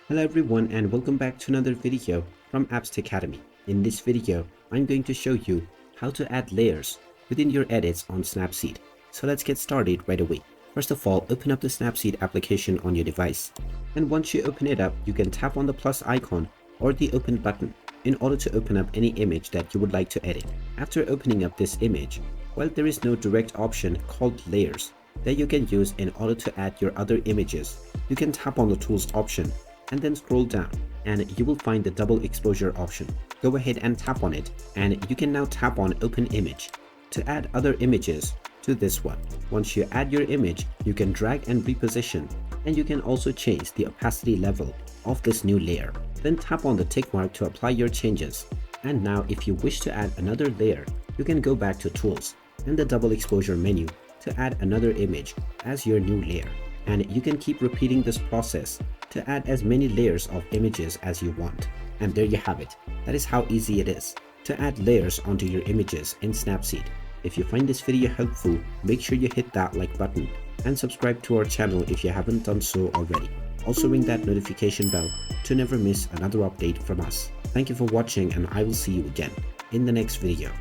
Hello everyone and welcome back to another video from Apps Academy. In this video, I'm going to show you how to add layers within your edits on Snapseed. So let's get started right away. First of all, open up the Snapseed application on your device. And once you open it up, you can tap on the plus icon or the open button in order to open up any image that you would like to edit. After opening up this image, well, there is no direct option called layers that you can use in order to add your other images. You can tap on the tools option and then scroll down and you will find the double exposure option. Go ahead and tap on it and you can now tap on open image to add other images to this one. Once you add your image, you can drag and reposition, and you can also change the opacity level of this new layer. Then tap on the tick mark to apply your changes. And now if you wish to add another layer, you can go back to tools and the double exposure menu to add another image as your new layer. And you can keep repeating this process to add as many layers of images as you want. And there you have it. That is how easy it is to add layers onto your images in Snapseed. If you find this video helpful, make sure you hit that like button and subscribe to our channel if you haven't done so already. Also ring that notification bell to never miss another update from us. Thank you for watching and I will see you again in the next video.